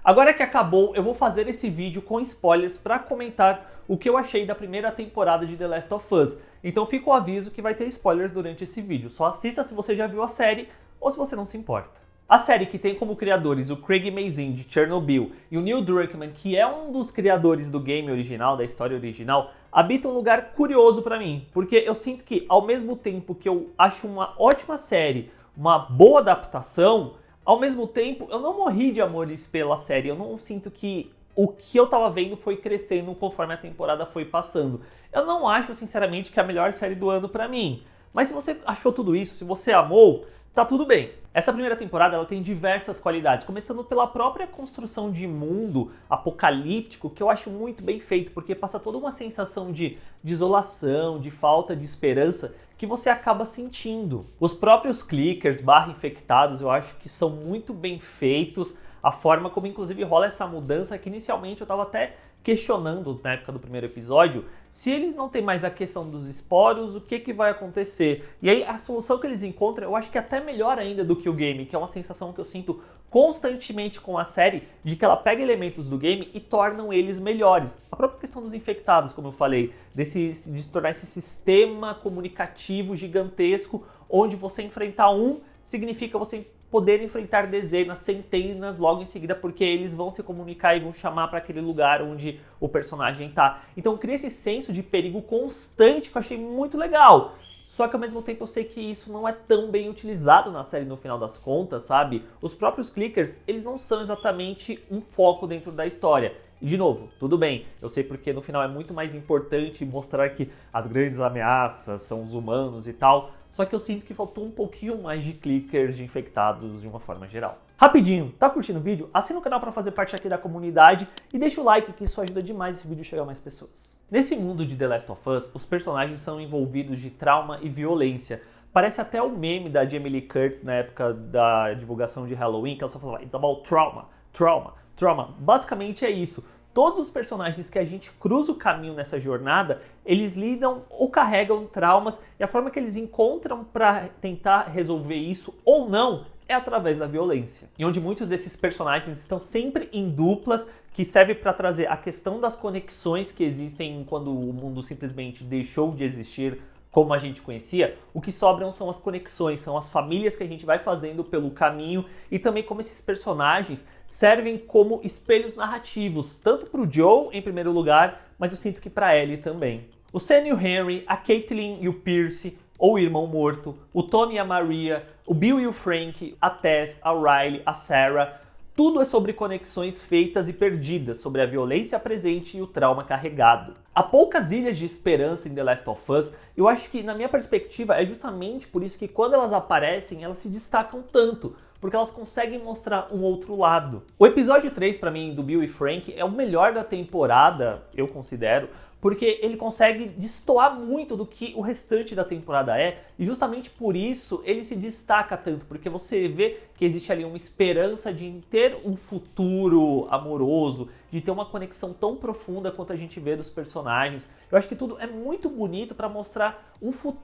Agora que acabou, eu vou fazer esse vídeo com spoilers para comentar o que eu achei da primeira temporada de The Last of Us. Então fica o aviso que vai ter spoilers durante esse vídeo. Só assista se você já viu a série ou se você não se importa. A série, que tem como criadores o Craig Mazin de Chernobyl e o Neil Druckmann, que é um dos criadores do game original, da história original, habita um lugar curioso pra mim, porque eu sinto que, ao mesmo tempo que eu acho uma ótima série, uma boa adaptação, ao mesmo tempo eu não morri de amores pela série, eu não sinto que o que eu tava vendo foi crescendo conforme a temporada foi passando. Eu não acho, sinceramente, que é a melhor série do ano pra mim, mas se você achou tudo isso, se você amou, tá tudo bem. Essa primeira temporada ela tem diversas qualidades, começando pela própria construção de mundo apocalíptico, que eu acho muito bem feito, porque passa toda uma sensação de desolação, de falta de esperança, que você acaba sentindo. Os próprios clickers infectados eu acho que são muito bem feitos, a forma como inclusive rola essa mudança, que inicialmente eu estava até questionando na época do primeiro episódio, se eles não têm mais a questão dos esporos, o que vai acontecer? E aí a solução que eles encontram, eu acho que é até melhor ainda do que o game, que é uma sensação que eu sinto constantemente com a série, de que ela pega elementos do game e tornam eles melhores. A própria questão dos infectados, como eu falei, de se tornar esse sistema comunicativo gigantesco, onde você enfrentar um significa você poder enfrentar dezenas, centenas logo em seguida, porque eles vão se comunicar e vão chamar para aquele lugar onde o personagem tá. Então cria esse senso de perigo constante que eu achei muito legal. Só que ao mesmo tempo eu sei que isso não é tão bem utilizado na série no final das contas, sabe? Os próprios clickers, eles não são exatamente um foco dentro da história. E de novo, tudo bem, eu sei porque no final é muito mais importante mostrar que as grandes ameaças são os humanos e tal, só que eu sinto que faltou um pouquinho mais de clickers, de infectados de uma forma geral. Rapidinho, tá curtindo o vídeo? Assina o canal para fazer parte aqui da comunidade e deixa o like, que isso ajuda demais esse vídeo a chegar a mais pessoas. Nesse mundo de The Last of Us, os personagens são envolvidos de trauma e violência. Parece até o meme da Jamie Lee Curtis na época da divulgação de Halloween, que ela só falava "It's about trauma, trauma, trauma". Basicamente é isso. Todos os personagens que a gente cruza o caminho nessa jornada, eles lidam ou carregam traumas, e a forma que eles encontram para tentar resolver isso ou não é através da violência. E onde muitos desses personagens estão sempre em duplas, que serve para trazer a questão das conexões que existem quando o mundo simplesmente deixou de existir como a gente conhecia. O que sobram são as conexões, são as famílias que a gente vai fazendo pelo caminho, e também como esses personagens servem como espelhos narrativos, tanto para o Joe em primeiro lugar, mas eu sinto que para Ellie também. O Sam e o Henry, a Caitlin e o Pierce, ou o irmão morto, o Tommy e a Maria, o Bill e o Frank, a Tess, a Riley, a Sarah. Tudo é sobre conexões feitas e perdidas, sobre a violência presente e o trauma carregado. Há poucas ilhas de esperança em The Last of Us, eu acho que, na minha perspectiva, é justamente por isso que quando elas aparecem, elas se destacam tanto, porque elas conseguem mostrar um outro lado. O episódio 3, pra mim, do Bill e Frank, é o melhor da temporada, eu considero, porque ele consegue destoar muito do que o restante da temporada é, e justamente por isso ele se destaca tanto, porque você vê que existe ali uma esperança de ter um futuro amoroso, de ter uma conexão tão profunda quanto a gente vê dos personagens. Eu acho que tudo é muito bonito para mostrar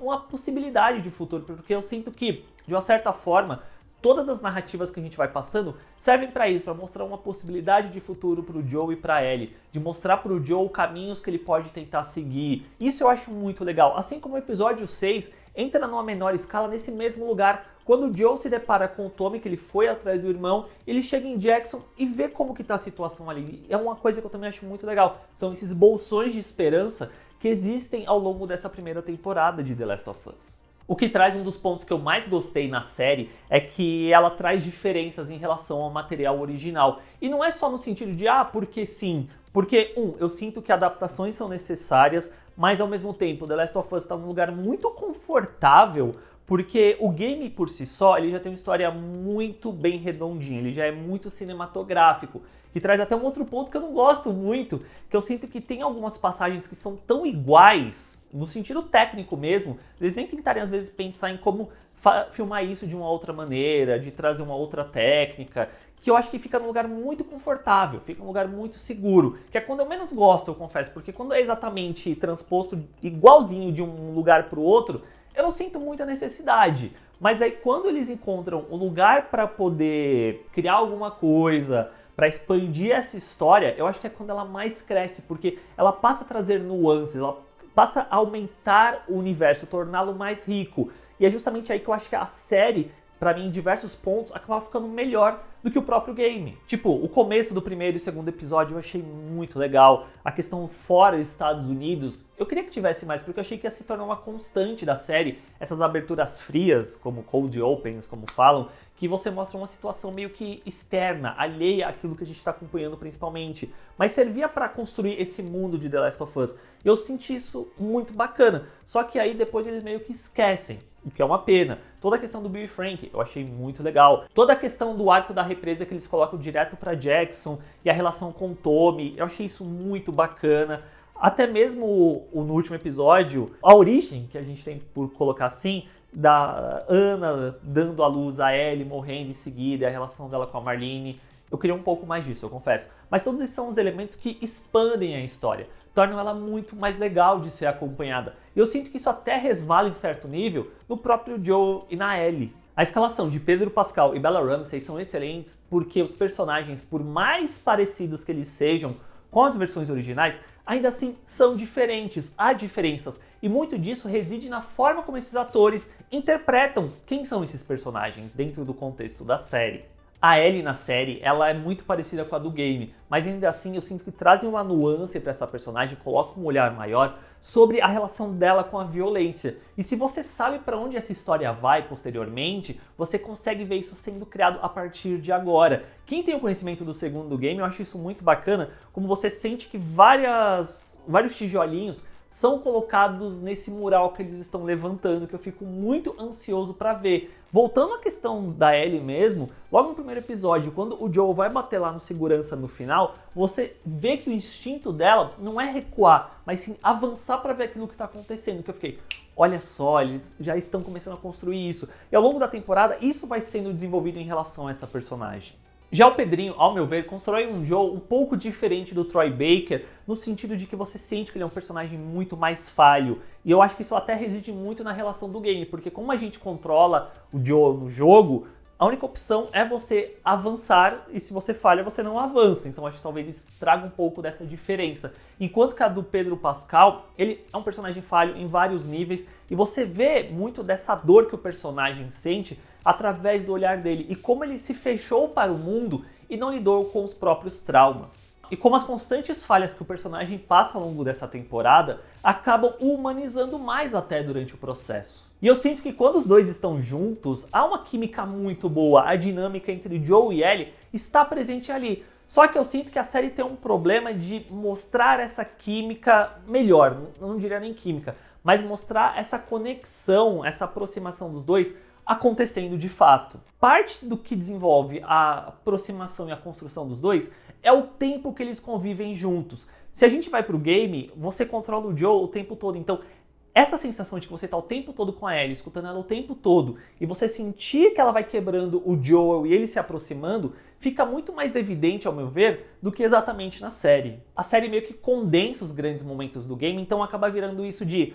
uma possibilidade de futuro, porque eu sinto que, de uma certa forma, todas as narrativas que a gente vai passando servem para isso, para mostrar uma possibilidade de futuro para o Joe e para Ellie, de mostrar para o Joe caminhos que ele pode tentar seguir. Isso eu acho muito legal. Assim como o episódio 6 entra numa menor escala nesse mesmo lugar, quando o Joe se depara com o Tommy, que ele foi atrás do irmão, ele chega em Jackson e vê como que tá a situação ali. É uma coisa que eu também acho muito legal. São esses bolsões de esperança que existem ao longo dessa primeira temporada de The Last of Us. O que traz um dos pontos que eu mais gostei na série é que ela traz diferenças em relação ao material original. E não é só no sentido de, porque sim. Porque, eu sinto que adaptações são necessárias, mas ao mesmo tempo, The Last of Us está num lugar muito confortável, porque o game por si só, ele já tem uma história muito bem redondinha, ele já é muito cinematográfico, que traz até um outro ponto que eu não gosto muito, que eu sinto que tem algumas passagens que são tão iguais, no sentido técnico mesmo, eles nem tentarem às vezes pensar em como filmar isso de uma outra maneira, de trazer uma outra técnica, que eu acho que fica num lugar muito confortável, fica num lugar muito seguro, que é quando eu menos gosto, eu confesso, porque quando é exatamente transposto igualzinho de um lugar para o outro, eu não sinto muita necessidade. Mas aí quando eles encontram um lugar para poder criar alguma coisa, para expandir essa história, eu acho que é quando ela mais cresce, porque ela passa a trazer nuances, ela passa a aumentar o universo, torná-lo mais rico. E é justamente aí que eu acho que a série, pra mim, em diversos pontos, acaba ficando melhor do que o próprio game. Tipo, o começo do primeiro e segundo episódio eu achei muito legal. A questão fora dos Estados Unidos, eu queria que tivesse mais, porque eu achei que ia se tornar uma constante da série. Essas aberturas frias, como cold opens, como falam, que você mostra uma situação meio que externa, alheia àquilo que a gente está acompanhando principalmente. Mas servia para construir esse mundo de The Last of Us. Eu senti isso muito bacana. Só que aí depois eles meio que esquecem, o que é uma pena. Toda a questão do Bill e Frank eu achei muito legal. Toda a questão do arco da represa que eles colocam direto para Jackson e a relação com o Tommy, eu achei isso muito bacana. Até mesmo no último episódio, a origem, que a gente tem por colocar assim, da Ana dando à luz a Ellie, morrendo em seguida, e a relação dela com a Marlene. Eu queria um pouco mais disso, eu confesso. Mas todos esses são os elementos que expandem a história, tornam ela muito mais legal de ser acompanhada. E eu sinto que isso até resvala em certo nível no próprio Joel e na Ellie. A escalação de Pedro Pascal e Bella Ramsey são excelentes porque os personagens, por mais parecidos que eles sejam com as versões originais, ainda assim são diferentes, há diferenças. E muito disso reside na forma como esses atores interpretam quem são esses personagens dentro do contexto da série. A Ellie na série, ela é muito parecida com a do game, mas ainda assim eu sinto que trazem uma nuance para essa personagem, colocam um olhar maior sobre a relação dela com a violência. E se você sabe para onde essa história vai posteriormente, você consegue ver isso sendo criado a partir de agora. Quem tem o conhecimento do segundo game, eu acho isso muito bacana, como você sente que vários tijolinhos são colocados nesse mural que eles estão levantando, que eu fico muito ansioso para ver. Voltando à questão da Ellie mesmo, logo no primeiro episódio, quando o Joel vai bater lá no segurança no final, você vê que o instinto dela não é recuar, mas sim avançar para ver aquilo que está acontecendo, que eu fiquei, olha só, eles já estão começando a construir isso. E ao longo da temporada, isso vai sendo desenvolvido em relação a essa personagem. Já o Pedrinho, ao meu ver, constrói um Joel um pouco diferente do Troy Baker, no sentido de que você sente que ele é um personagem muito mais falho. E eu acho que isso até reside muito na relação do game, porque como a gente controla o Joel no jogo, a única opção é você avançar e se você falha, você não avança. Então acho que talvez isso traga um pouco dessa diferença. Enquanto que a do Pedro Pascal, ele é um personagem falho em vários níveis e você vê muito dessa dor que o personagem sente através do olhar dele e como ele se fechou para o mundo e não lidou com os próprios traumas. E como as constantes falhas que o personagem passa ao longo dessa temporada acabam o humanizando mais até durante o processo. E eu sinto que quando os dois estão juntos, há uma química muito boa, a dinâmica entre Joel e Ellie está presente ali. Só que eu sinto que a série tem um problema de mostrar essa química melhor, não diria nem química, mas mostrar essa conexão, essa aproximação dos dois acontecendo de fato. Parte do que desenvolve a aproximação e a construção dos dois é o tempo que eles convivem juntos. Se a gente vai pro game, você controla o Joel o tempo todo, então essa sensação de que você tá o tempo todo com a Ellie, escutando ela o tempo todo, e você sentir que ela vai quebrando o Joel e ele se aproximando, fica muito mais evidente, ao meu ver, do que exatamente na série. A série meio que condensa os grandes momentos do game, então acaba virando isso de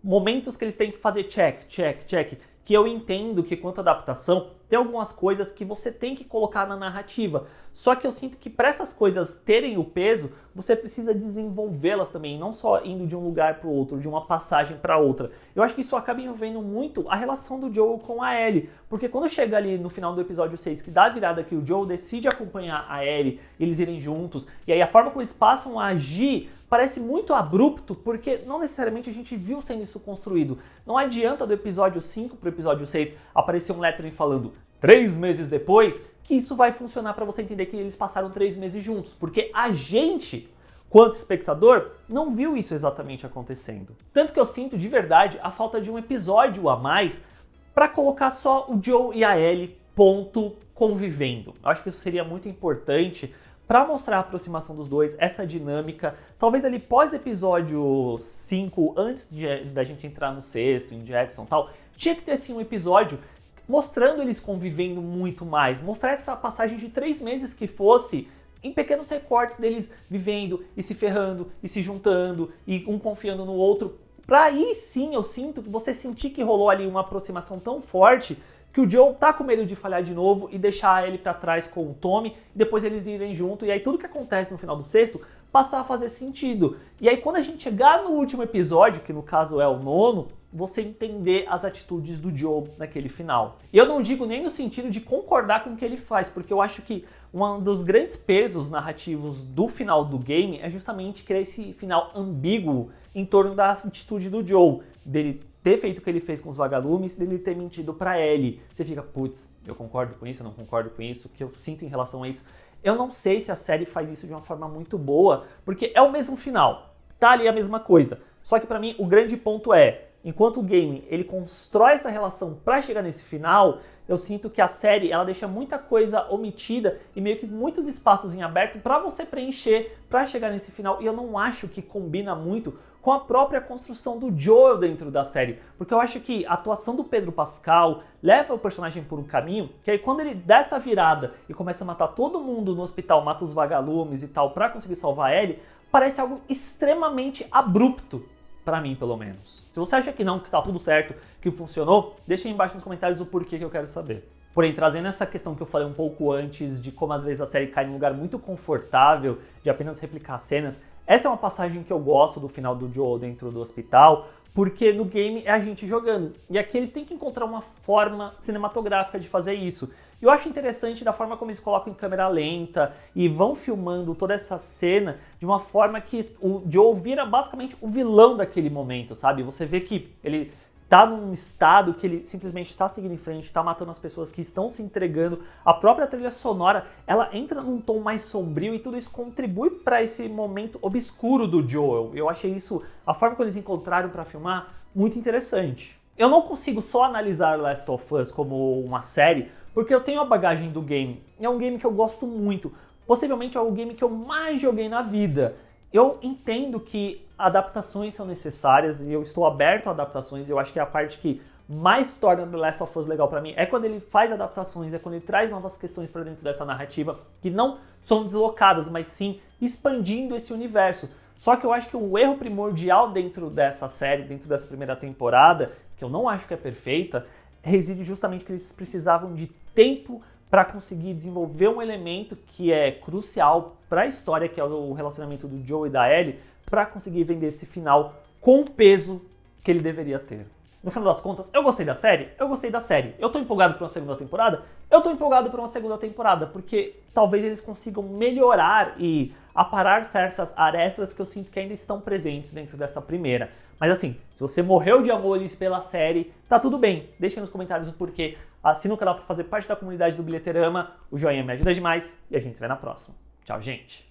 momentos que eles têm que fazer check, check, check, que eu entendo que quanto à adaptação, tem algumas coisas que você tem que colocar na narrativa. Só que eu sinto que para essas coisas terem o peso, você precisa desenvolvê-las também, não só indo de um lugar para o outro, de uma passagem para outra. Eu acho que isso acaba envolvendo muito a relação do Joel com a Ellie, porque quando chega ali no final do episódio 6, que dá a virada que o Joel decide acompanhar a Ellie, eles irem juntos, e aí a forma como eles passam a agir parece muito abrupto, porque não necessariamente a gente viu sendo isso construído. Não adianta do episódio 5 para o episódio 6 aparecer um lettering falando 3 meses depois, que isso vai funcionar para você entender que eles passaram 3 meses juntos, porque a gente, quanto espectador, não viu isso exatamente acontecendo. Tanto que eu sinto de verdade a falta de um episódio a mais para colocar só o Joel e a Ellie, ponto, convivendo. Eu acho que isso seria muito importante para mostrar a aproximação dos dois, essa dinâmica, talvez ali pós-episódio 5, antes da gente entrar no sexto, em Jackson e tal, tinha que ter sim um episódio mostrando eles convivendo muito mais, mostrar essa passagem de 3 meses que fosse em pequenos recortes deles vivendo e se ferrando e se juntando e um confiando no outro, pra aí sim eu sinto que você sentir que rolou ali uma aproximação tão forte que o Joe tá com medo de falhar de novo e deixar a Ellie pra trás com o Tommy, e depois eles irem junto, e aí tudo que acontece no final do sexto passar a fazer sentido. E aí quando a gente chegar no último episódio, que no caso é o nono, você entender as atitudes do Joe naquele final. E eu não digo nem no sentido de concordar com o que ele faz, porque eu acho que um dos grandes pesos narrativos do final do game é justamente criar esse final ambíguo em torno da atitude do Joe, dele ter feito o que ele fez com os vagalumes, dele ter mentido pra Ellie. Você fica, putz, eu concordo com isso, eu não concordo com isso, o que eu sinto em relação a isso. Eu não sei se a série faz isso de uma forma muito boa, porque é o mesmo final, tá ali a mesma coisa. Só que pra mim o grande ponto é, enquanto o game ele constrói essa relação pra chegar nesse final, eu sinto que a série ela deixa muita coisa omitida e meio que muitos espaços em aberto pra você preencher pra chegar nesse final. E eu não acho que combina muito com a própria construção do Joel dentro da série, porque eu acho que a atuação do Pedro Pascal leva o personagem por um caminho que aí quando ele dá essa virada e começa a matar todo mundo no hospital, mata os vagalumes e tal pra conseguir salvar a Ellie, parece algo extremamente abrupto. Pra mim, pelo menos. Se você acha que não, que tá tudo certo, que funcionou, deixa aí embaixo nos comentários o porquê que eu quero saber. Porém, trazendo essa questão que eu falei um pouco antes, de como às vezes a série cai num lugar muito confortável, de apenas replicar cenas, essa é uma passagem que eu gosto do final do Joel dentro do hospital, porque no game é a gente jogando. E aqui eles têm que encontrar uma forma cinematográfica de fazer isso. E eu acho interessante da forma como eles colocam em câmera lenta e vão filmando toda essa cena de uma forma que o Joel vira basicamente o vilão daquele momento, sabe? Você vê que ele tá num estado que ele simplesmente está seguindo em frente, está matando as pessoas que estão se entregando. A própria trilha sonora, ela entra num tom mais sombrio e tudo isso contribui para esse momento obscuro do Joel. Eu achei isso, a forma como eles encontraram para filmar, muito interessante. Eu não consigo só analisar Last of Us como uma série, porque eu tenho a bagagem do game. É um game que eu gosto muito. Possivelmente é o game que eu mais joguei na vida. Eu entendo que adaptações são necessárias e eu estou aberto a adaptações. Eu acho que é a parte que mais torna The Last of Us legal pra mim é quando ele faz adaptações, é quando ele traz novas questões pra dentro dessa narrativa que não são deslocadas, mas sim expandindo esse universo. Só que eu acho que o erro primordial dentro dessa série, dentro dessa primeira temporada, que eu não acho que é perfeita, reside justamente que eles precisavam de tempo para conseguir desenvolver um elemento que é crucial para a história, que é o relacionamento do Joe e da Ellie, para conseguir vender esse final com o peso que ele deveria ter. No final das contas, eu gostei da série? Eu gostei da série. Eu tô empolgado por uma segunda temporada? Eu tô empolgado por uma segunda temporada, porque talvez eles consigam melhorar e aparar certas arestas que eu sinto que ainda estão presentes dentro dessa primeira. Mas assim, se você morreu de amores pela série, tá tudo bem. Deixa aí nos comentários o porquê. Assina o canal para fazer parte da comunidade do Bilheterama. O joinha me ajuda demais e a gente se vê na próxima. Tchau, gente!